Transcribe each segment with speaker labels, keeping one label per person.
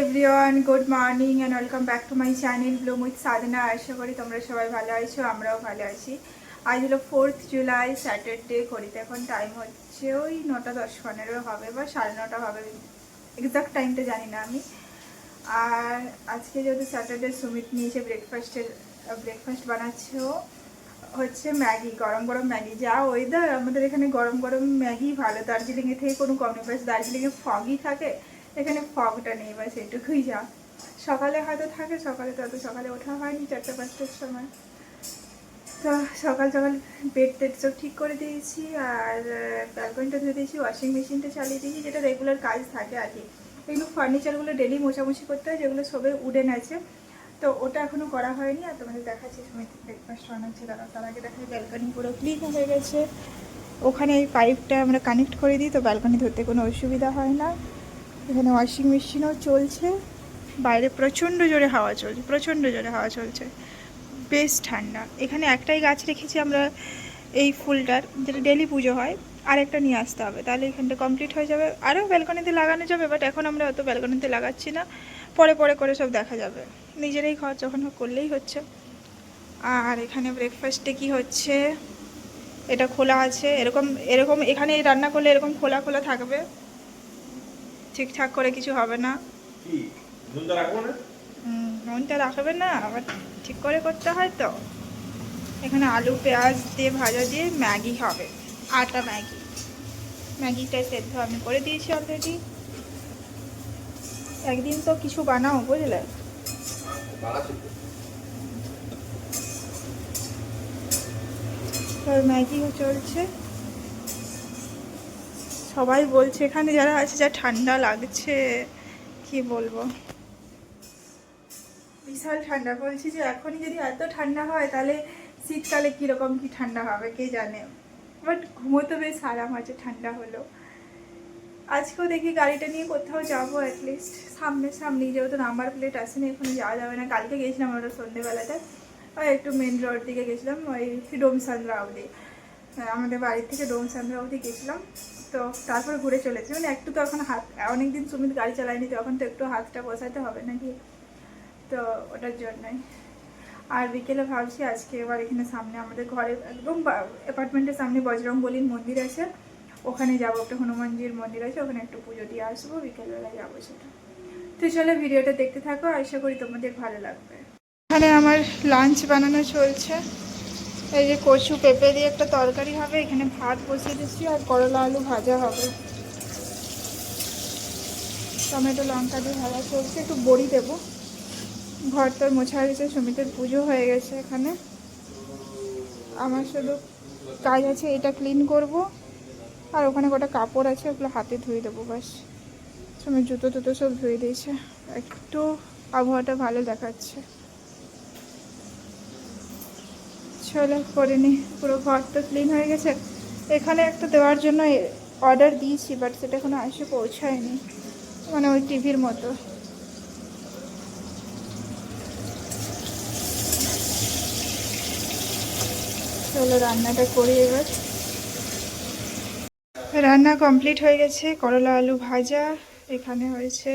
Speaker 1: Everyone, good morning and welcome back to my channel bloom with Sadhana. আশা করি তোমরা সবাই ভালো আছো, আমরাও ভালো আছি। আজ হলো 4th জুলাই, স্যাটারডে। ঘড়িতে এখন টাইম হচ্ছে ওই 9:10-15 হবে বা 9:30 হবে, এক্সাক্ট টাইমটা জানি না আমি। আর আজকে যেহেতু স্যাটারডে, সুমিত নিয়েছে ব্রেকফাস্ট বানাচ্ছে ও হচ্ছে ম্যাগি, গরম গরম ম্যাগি। যা ওয়েদার, আমাদের এখানে গরম গরম ম্যাগি ভালো। দার্জিলিংয়ে থেকে কোনো কম নেই, বাস দার্জিলিংয়ে ফগই থাকে, এখানে ফগটা নেই, বাস এটুকুই। যা সকালে হয়তো থাকে, সকালে তো অত সকালে ওঠা হয়নি, 4টা-5টার সময়। তো সকাল সকাল বেড টেড সব ঠিক করে দিয়েছি, আর ব্যালকনিটা ধুয়ে দিয়েছি, ওয়াশিং মেশিনটা চালিয়ে দিয়েছি, যেটা রেগুলার কাজ থাকে আর কি। এগুলো ফার্নিচারগুলো ডেলি মোছামুছি করতে হয়, যেগুলো সবে উডেন আছে, তো ওটা এখনও করা হয়নি। আর তোমাদের দেখাচ্ছি সময় ব্রেকফাস্ট বানাচ্ছে তারা। তার আগে দেখাচ্ছি ব্যালকনি পুরো ক্লিন হয়ে গেছে। ওখানে এই পাইপটা আমরা কানেক্ট করে দিই, তো ব্যালকনি ধরতে কোনো অসুবিধা হয় না। এখানে ওয়াশিং মেশিনও চলছে, বাইরে প্রচণ্ড জোরে হাওয়া চলছে, বেশ ঠান্ডা। এখানে একটাই গাছ রেখেছি আমরা এই ফুলটার, যেটা ডেলি পুজো হয়, আর একটা নিয়ে আসতে হবে, তাহলে এখানটা কমপ্লিট হয়ে যাবে। আরও ব্যালকনিতে লাগানো যাবে, বাট এখন আমরা অত ব্যালকনিতে লাগাচ্ছি না, পরে পরে করে সব দেখা যাবে, নিজেরাই ঘর যখন করলেই হচ্ছে। আর এখানে ব্রেকফাস্টে কি হচ্ছে, এটা খোলা আছে, এরকম এরকম এখানে রান্না করলে এরকম খোলা খোলা থাকবে, ঠিকঠাক করে কিছু হবে না। নুনটা রাখবে না, আবার ঠিক করে করতে হয়। তো এখানে আলু পেঁয়াজ দিয়ে ভাজা দিয়ে ম্যাগি হবে, আটা ম্যাগিটা সেদ্ধ আমি করে দিয়েছি অলরেডি। একদিন তো কিছু বানাও, বুঝলে। ম্যাগি চলছে, সবাই বলছে এখানে যারা আছে, যা ঠান্ডা লাগছে কি বলবো, বিশাল ঠান্ডা। বলছি যে এখনই যদি এত ঠান্ডা হয়, তাহলে শীতকালে কীরকম কি ঠান্ডা হবে কে জানে। বাট ঘুমোতে বেশ আরাম আছে, ঠান্ডা হলো। আজকেও দেখি গাড়িটা নিয়ে কোথাও যাবো, অ্যাটলিস্ট সামনে, যেহেতু নাম্বার প্লেট আসেনি, এখনো যাওয়া যাবে না। কালকে গেছিলাম আমরা সন্ধ্যেবেলাটা, ওই একটু মেন রোড দিকে গেছিলাম, ওই ডোমসান্দ্রা অবধি, আমাদের বাড়ির থেকে ডোমসান্দ্রা অবধি গেছিলাম। তো তারপর ঘুরে চলেছি, মানে একটু তো এখন অনেকদিন সুমিত গাড়ি চালায়নি, তো এখন তো একটু হাতটা বসাতে হবে নাকি, তো ওটার জন্যই। আর বিকেলে ভাবছি আজকে এবার এখানে সামনে আমাদের ঘরে একদম অ্যাপার্টমেন্টের সামনে বজরংবলীর মন্দির আছে, ওখানে যাবো। একটা হনুমানজির মন্দির আছে, ওখানে একটু পুজো দিয়ে আসবো, বিকেলবেলা যাবো সেটা। তো চলো ভিডিওটা দেখতে থাকো, আশা করি তোমাদের ভালো লাগবে। এখানে আমার লাঞ্চ বানানো চলছে, এই যে কচু পেঁপে দিয়ে একটা তরকারি হবে, এখানে ভাত বসিয়ে দিচ্ছি, আর করলা আলু ভাজা হবে, টমেটো লঙ্কা দিয়ে ভাজা চলছে, একটু বড়ি দেবো। ঘর তোর মোছা হয়ে গেছে, সুমিতের পুজো হয়ে গেছে। এখানে আমার শুধু কাজ আছে, এটা ক্লিন করব, আর ওখানে কটা কাপড় আছে, ওগুলো হাতে ধুয়ে দেবো ব্যাস। সুমিত জুতো টুতো সব ধুয়ে দিয়েছে, একটু আবহাওয়াটা ভালো দেখাচ্ছে। চলে করে নি, পুরো ঘর তো ক্লিন হয়ে গেছে। এখানে একটা দেওয়ার জন্য অর্ডার দিয়েছি, বাট সেটা এখনো এসে পৌঁছায়নি, মানে ওই টিভির মতো। চলো রান্নাটা করি এবার। রান্না কমপ্লিট হয়ে গেছে, করলা আলু ভাজা, এখানে হয়েছে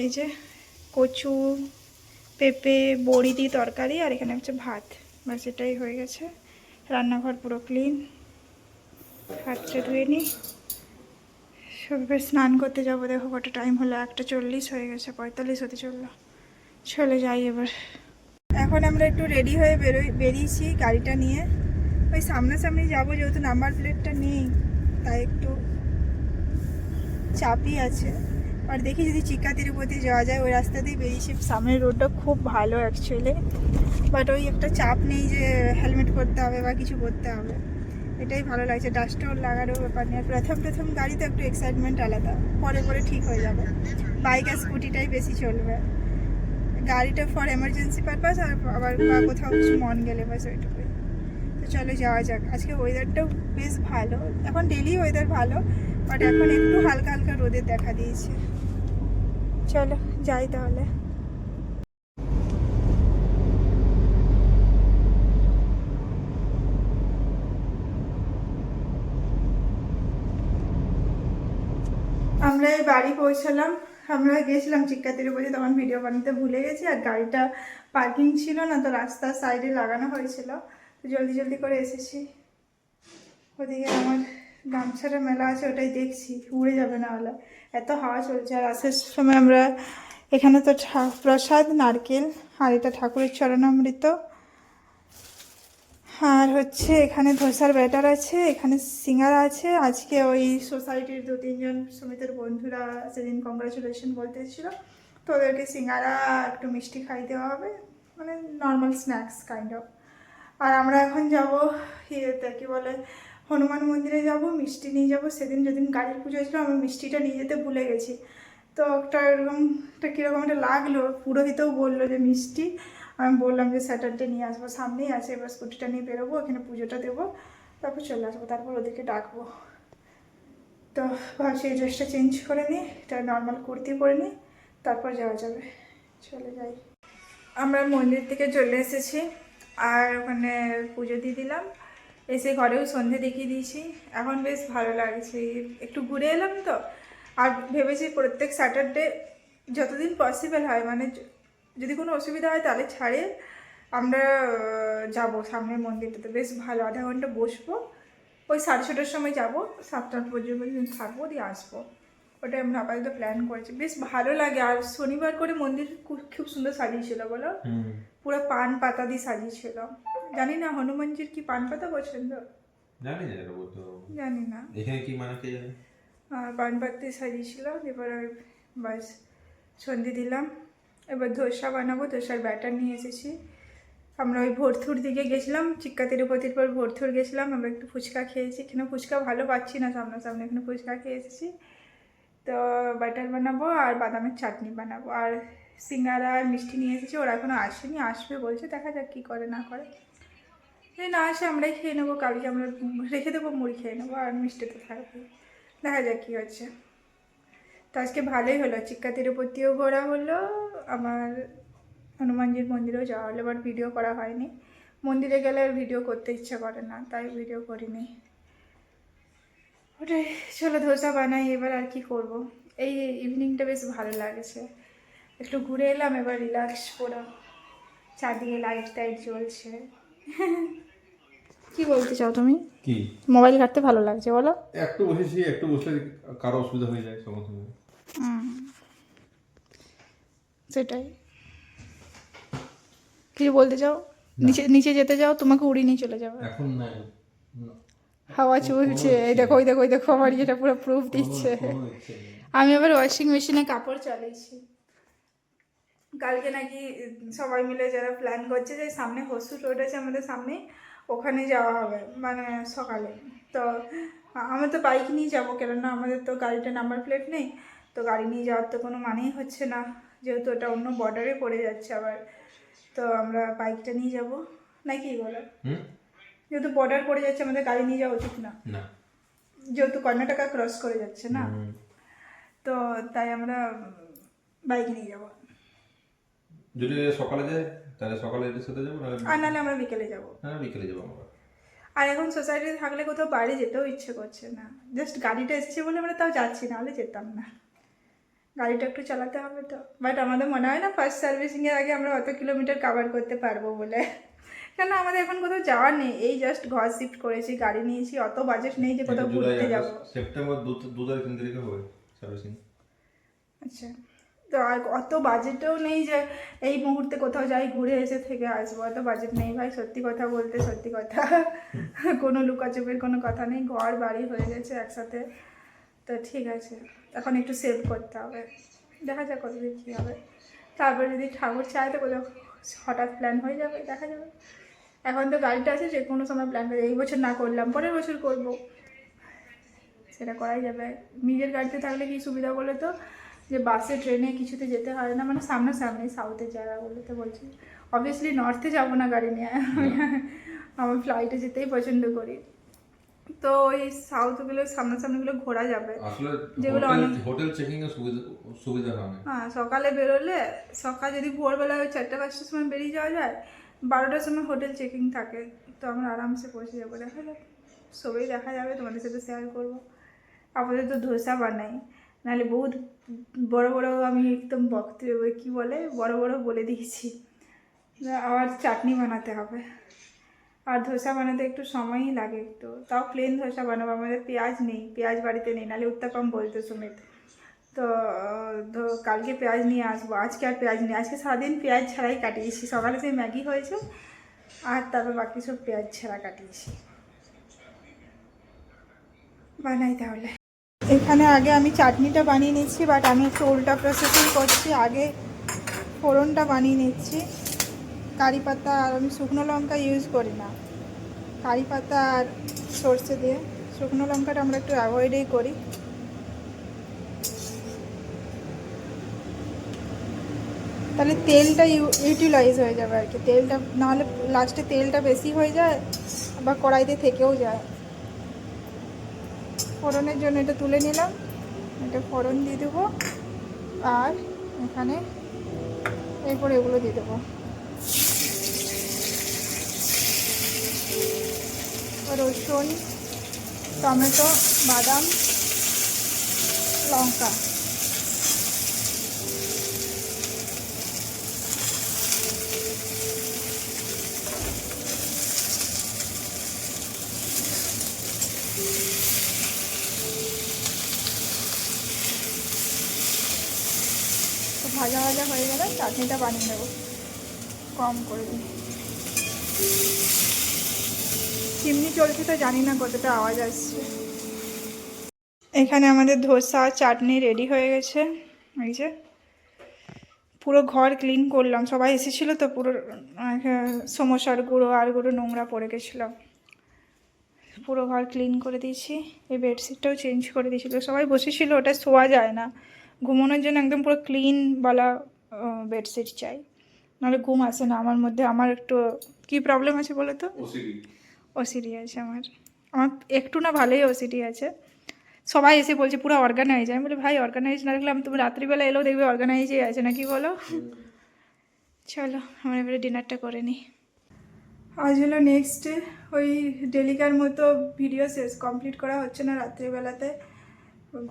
Speaker 1: এই যে কচু পেঁপে বড়ি দিয়ে তরকারি, আর এখানে হচ্ছে ভাত, ব্যাস এটাই হয়ে গেছে। রান্নাঘর পুরো ক্লিন, হাতটা ধুয়ে নিই, সবাই স্নান করতে যাবো। দেখো কত টাইম হলো, 1:40 হয়ে গেছে, 45 হতে চললো। চলে যাই এবার। এখন আমরা একটু রেডি হয়ে বেরিয়েছি গাড়িটা নিয়ে, ওই সামনাসামনি যাবো, যেহেতু নাম্বার প্লেটটা নেই, তাই একটু চাপই আছে। আর দেখি যদি চিকা তিরুপতি যাওয়া যায়, ওই রাস্তা দিয়ে বেরিয়েছি। সামনের রোডটা খুব ভালো অ্যাকচুয়ালি, বাট ওই একটা চাপ নেই যে হেলমেট পরতে হবে বা কিছু করতে হবে, এটাই ভালো লাগছে। ডাস্টও লাগারও ব্যাপার নেই। আর প্রথম গাড়িতে একটু এক্সাইটমেন্ট আলাদা, পরে পরে ঠিক হয়ে যাবে। বাইক আর স্কুটিটাই বেশি চলবে, গাড়িটা ফর এমার্জেন্সি পারপাস, আর আবার বা কোথাও কিছু মন গেলে বাস ওইটুকুই। তো চলো যাওয়া যাক। আজকে ওয়েদারটাও বেশ ভালো, এখন ডেলি ওয়েদার ভালো, বাট এখন একটু হালকা হালকা রোদের দেখা দিয়েছে। চলো যাই তাহলে। আমরা আমরা এই বাড়ি পৌঁছালাম। আমরা গেছিলাম চিক্কা তিরুপতি, তখন ভিডিও বানাতে ভুলে গেছি, আর গাড়িটা পার্কিং ছিল না, তো রাস্তার সাইডে লাগানো হয়েছিল, তো জলদি জলদি করে এসেছি। ওদিকে আমার গামছাটা মেলা আছে, ওটাই দেখছি উড়ে যাবে না হলে, এত হাওয়া চলছে। আর আসার সময় আমরা এখানে তো প্রসাদ নারকেল, আর এটা ঠাকুরের চরণামৃত, আর হচ্ছে এখানে ধোসার ব্যাটার আছে, এখানে সিঙ্গারা আছে। আজকে ওই সোসাইটির 2-3 জন সুমিতের বন্ধুরা সেদিন কংগ্রাচুলেশন বলতে এসেছিলো, তো ওদেরকে সিঙ্গারা একটু মিষ্টি খাই দেওয়া হবে, মানে নর্মাল স্ন্যাক্স কাইন্ড অফ। আর আমরা এখন যাব ইয়েতে, কী বলে, হনুমান মন্দিরে যাব, মিষ্টি নিয়ে যাব। সেদিন যেদিন গাড়ির পুজো হয়েছিলো আমি মিষ্টিটা নিয়ে যেতে ভুলে গেছি, তো একটা এরকম একটা কীরকম একটা লাগলো। পুরোহিতও বললো যে মিষ্টি, আমি বললাম যে স্যাটারডে নিয়ে আসবো, সামনেই আছে, এবার স্কুটিটা নিয়ে বেরোবো, এখানে পুজোটা দেবো, তারপর চলে আসবো, তারপর ওদেরকে ডাকবো। তো ভাবছি এই ড্রেসটা চেঞ্জ করে নিই, এটা নর্মাল কুর্তি পরে নিই, তারপর যাওয়া যাবে। চলে যাই। আমরা মন্দির থেকে চলে এসেছি, আর ওখানে পুজো দিয়ে দিলাম, এসে ঘরেও সন্ধে দেখিয়ে দিয়েছি। এখন বেশ ভালো লাগছে, একটু ঘুরে এলাম তো। আর ভেবেছি প্রত্যেক স্যাটারডে যতদিন পসিবল হয়, মানে যদি কোনো অসুবিধা হয় তাহলে ছাড়ে আমরা যাব সামনের মন্দিরটাতে, বেশ ভালো। আধা ঘন্টা বসবো, ওই 6:30টার সময় যাব, 7টা পর্যন্ত থাকবো, দিয়ে আসবো। ওটাই আমরা আপাতত প্ল্যান করেছি, বেশ ভালো লাগে। আর শনিবার করে মন্দির খুব সুন্দর সাজিয়েছিল, বলো, পুরো পান পাতা দিয়ে সাজিয়েছিল। জানি না হনুমানজির কি পান পাতা পছন্দ, জানি না
Speaker 2: এখানে কি মানে কে জানে।
Speaker 1: পান পাতা দিয়ে সাজিয়েছিল। এবার বাস সন্ধে দিলাম, এবার ধোসা বানাবো, ধোসার ব্যাটার নিয়ে এসেছি। আমরা ওই ভোরথুর দিকে গেছিলাম, চিক্কা তিরুপতির পর ভোরথুর গেছিলাম, আমরা একটু ফুচকা খেয়েছি। এখানে ফুচকা ভালো পাচ্ছি না সামনাসামনি, এখানে ফুচকা খেয়ে এসেছি। তো ব্যাটার বানাবো আর বাদামের চাটনি বানাবো, আর সিঙ্গারা আর মিষ্টি নিয়ে এসেছি। ওরা এখনও আসেনি, আসবে বলছে, দেখা যাক কী করে না করে। যদি না আসে আমরাই খেয়ে নেবো, কালকে আমরা রেখে দেবো, মুড়ি খেয়ে নেবো, আর মিষ্টি তো থাকবে, দেখা যাক কী হচ্ছে। তো আজকে ভালোই হলো, চিক্কা তিরুপতিও ঘোরা হলো, আমার হনুমানজির মন্দিরেও যাওয়া হলো, বাট ভিডিও করা হয়নি। মন্দিরে গেলে আর ভিডিও করতে ইচ্ছা করে না, তাই ভিডিও করিনি। ওটাই, চলো ধোসা বানাই এবার, আর কি করব। এই ইভিনিংটা বেশ ভালো লাগছে, একটু ঘুরে এলাম, এবার রিল্যাক্স পুরো, চারদিকে লাইট টাইট জ্বলছে। কি বলতে চাও তুমি?
Speaker 2: কি
Speaker 1: মোবাইল ঘাঁটতে ভালো লাগছে বলো?
Speaker 2: একটু বসেছি, একটু বসলে কারো অসুবিধা হয়ে যায় সমস্ত।
Speaker 1: সেটাই। কিছু বলতে চাও? নিচে নিচে যেতে যাও, তোমাকে উড়িয়ে নিয়ে চলে যাবে।
Speaker 2: এখন নাই,
Speaker 1: হাওয়া চলছে, এই দেখো ওই দেখো ওই দেখো, আমার যেটা পুরো প্রুফ দিচ্ছে। আমি আবার ওয়াশিং মেশিনে কাপড় চালিয়েছি। কালকে নাকি সবাই মিলে যারা প্ল্যান করছে যে সামনে হসু রোড আছে আমাদের সামনে, ওখানে যাওয়া হবে মানে সকালে। তো আমি তো বাইক নিয়ে যাবো, কেননা আমাদের তো গাড়িটা নাম্বার প্লেট নেই, তো গাড়ি নিয়ে যাওয়ার তো কোনো মানেই হচ্ছে না, যেহেতু ওটা অন্য বর্ডারে পড়ে যাচ্ছে আবার। তো আমরা বাইকটা নিয়ে যাব, নাকি বলো? যেহেতু বর্ডার পড়ে যাচ্ছে, আমাদের গাড়ি নিয়ে যাওয়া উচিত না, যেহেতু কর্ণাটকা ক্রস করে যাচ্ছে না, তো তাই আমরা বাইক নিয়ে যাব।
Speaker 2: যদি সকালে যায় তাহলে সকালে এর সাথে যাবো,
Speaker 1: আর নাহলে আমরা বিকেলে যাব।
Speaker 2: হ্যাঁ বিকেলে যাবো আমরা।
Speaker 1: আর এখন সোসাইটিতে থাকলে কোথাও বাইরে যেতেও ইচ্ছে করছে না, জাস্ট গাড়িটা এসেছে বলে আমরা তাও যাচ্ছি, নাহলে যেতাম না। গাড়িটা একটু চালাতে হবে তো, বাট আমাদের মনে হয় না ফার্স্ট সার্ভিসিংয়ের আগে আমরা অত কিলোমিটার কভার করতে পারবো বলে, কেন আমাদের এখন কোথাও যাওয়ার নেই, এই জাস্ট ঘর শিফট করেছি, গাড়ি নিয়েছি, অত বাজেট নেই যে কোথাও ঘুরতে যাবো।
Speaker 2: সেপ্টেম্বর 2-3 তারিখে হবে সার্ভিসিং।
Speaker 1: আচ্ছা, তো আর অত বাজেটও নেই যে এই মুহূর্তে কোথাও যাই ঘুরে এসে থেকে আসবো, অত বাজেট নেই ভাই, সত্যি কথা বলতে, সত্যি কথা। কোনো লুকাচুপের কোনো কথা নেই, ঘর বাড়ি হয়ে গেছে একসাথে, তো ঠিক আছে, এখন একটু সেভ করতে হবে, দেখা যাক কতদিন কী হবে। তারপর যদি ঠাকুর চায় তো কোথাও হঠাৎ প্ল্যান হয়ে যাবে, দেখা যাবে। এখন তো গাড়িটা আছে, যে কোনো সময় প্ল্যান করে, এই বছর না করলাম পরের বছর করবো, সেটা করাই যাবে। নিজের গাড়িতে থাকলে কি সুবিধা বলে তো, যে বাসে ট্রেনে কিছুতে যেতে হয় না, মানে সামনাসামনি সাউথের জায়গাগুলোতে বলছি। অবভিয়াসলি নর্থে যাব না গাড়ি নিয়ে, আমি ফ্লাইটে যেতেই পছন্দ করি। তো ওই সাউথগুলো সামনাসামনিগুলো ঘোরা যাবে, যেগুলো অনেক
Speaker 2: হোটেল চেকিং এর সুবিধা হয়।
Speaker 1: হ্যাঁ, সকালে বেরোলে, সকাল যদি ভোরবেলা ওই 4টা-5টার সময় বেরিয়ে যাওয়া যায়, 12টার সময় হোটেল চেকিং থাকে, তো আমরা আরামসে পৌঁছে যাবো। দেখা যাক, সবই দেখা যাবে, তোমাদের সাথে শেয়ার করবো। আপাতত ধোসা বানাই, নাহলে বহুত বড় বড় আমি একদম কি বলে বড় বড় বলে দিয়েছি। আবার চাটনি বানাতে হবে, আর ধোসা বানাতে একটু সময়ই লাগে একটু, তাও প্লেন ধোসা বানাবো। আমাদের পেঁয়াজ নেই, পেঁয়াজ বাড়িতে নেই, নাহলে উত্তাপাম বলতো সুমিত। তো কালকে পেঁয়াজ নিয়ে আসবো, আজকে আর পেঁয়াজ নেই। আজকে সারাদিন পেঁয়াজ ছাড়াই কাটিয়েছি, সকালে সেই ম্যাগি হয়েছে আর তারপর বাকি সব পেঁয়াজ ছাড়া কাটিয়েছি। বানাই তাহলে। এখানে আগে আমি চাটনিটা বানিয়ে নিচ্ছি, বাট আমি একটু উল্টা প্রসেসিং করছি। আগে ফোড়নটা বানিয়ে নিচ্ছি, কারি পাতা, আর আমি শুকনো লঙ্কা ইউজ করি না, কারি পাতা আর সর্ষে দিয়ে। শুকনো লঙ্কাটা আমরা একটু অ্যাভয়েডই করি। তাহলে তেলটা ইউটিলাইজ হয়ে যাবে আর কি, তেলটা নাহলে লাস্টে তেলটা বেশি হয়ে যায় বা কড়াইতে থেকেও যায়। ফোড়নের জন্য এটা তুলে নিলাম, এটা ফোড়ন দিয়ে দেবো, আর এখানে এরপর এগুলো দিয়ে দেবো, রসুন, টমেটো, বাদাম, লঙ্কা। তো ভাজা ভাজা হয়ে গেলে চাটনিটা বানিয়ে নেবো, কম করে দিই। চিমনি চলছে তো জানি না কতটা আওয়াজ আসছে। এখানে আমাদের ধোসা চাটনি রেডি হয়ে গেছে। এই যে পুরো ঘর ক্লিন করলাম, সবাই এসেছিলো তো, পুরো সমস্যার গুঁড়ো আর গুঁড়ো নোংরা পড়ে গেছিলো, পুরো ঘর ক্লিন করে দিয়েছি। এই বেডশিটটাও চেঞ্জ করে দিয়েছিলো, সবাই বসেছিল, ওটা শোয়া যায় না, ঘুমানোর জন্য একদম পুরো ক্লিনওয়ালা বেডশিট চাই, নাহলে ঘুম আসে না আমার মধ্যে। আমার একটু কী প্রবলেম আছে বলো তো? ওসিডি আছে আমার, আমার একটু না ভালোই ওসিডি আছে। সবাই এসে বলছে পুরো অর্গানাইজ, আমি বলি ভাই অর্গানাইজ না রাখলাম, তুমি রাত্রিবেলা এলেও দেখবে অর্গানাইজই আছে না, কি বলো? চলো আমরা এবারে ডিনারটা করে নিই। আজ হলো নেক্সট ডে, ওই ডেলিকার মতো ভিডিও শেষ কমপ্লিট করা হচ্ছে না রাত্রিবেলাতে,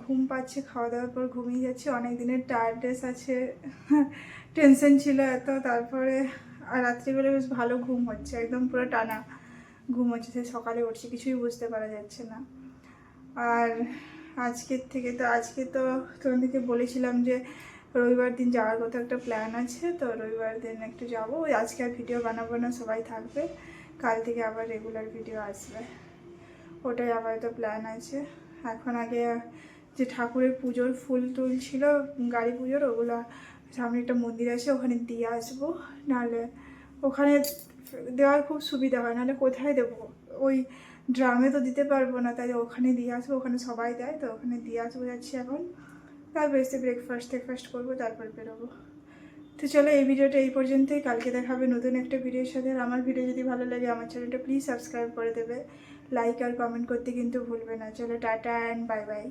Speaker 1: ঘুম পাচ্ছে, খাওয়া দাওয়ার পর ঘুমিয়ে যাচ্ছে। অনেক দিনের টায়ার্ডনেস আছে, টেনশন ছিল এত, তারপরে আর রাত্রিবেলা বেশ ভালো ঘুম হচ্ছে, একদম পুরো টানা ঘুম হচ্ছে, সে সকালে উঠছে কিছুই বুঝতে পারা যাচ্ছে না। আর আজকে তো তোমাদেরকে বলেছিলাম যে রবিবার দিন যাওয়ার কথা একটা প্ল্যান আছে, তো রবিবার দিন একটু যাবো। ওই আজকে আর ভিডিও বানাবো না, সবাই থাকবে, কাল থেকে আবার রেগুলার ভিডিও আসবে, ওটাই আবার তো প্ল্যান আছে। এখন আগে যে ঠাকুরের পুজোর ফুল টুল ছিল গাড়ি পুজোর, ওগুলো সামনে একটা মন্দির আছে, ওখানে দিয়ে আসবো, নাহলে ওখানে দেওয়ার খুব সুবিধা হয়, নাহলে কোথায় দেবো, ওই ড্রামে তো দিতে পারবো না, তাই ওখানে দিয়ে আসবো, ওখানে সবাই দেয়, তো ওখানে দিয়ে আসবো যাচ্ছি এখন। তারপর এসে ব্রেকফাস্ট করবো, তারপর বেরোবো। তো চলো এই ভিডিওটা এই পর্যন্তই, কালকে দেখাবে নতুন একটা ভিডিওর সাথে। আর আমার ভিডিও যদি ভালো লাগে আমার চ্যানেলটা প্লিজ সাবস্ক্রাইব করে দেবে, লাইক আর কমেন্ট করতে কিন্তু ভুলবে না। চলো টাটা অ্যান্ড বাই বাই।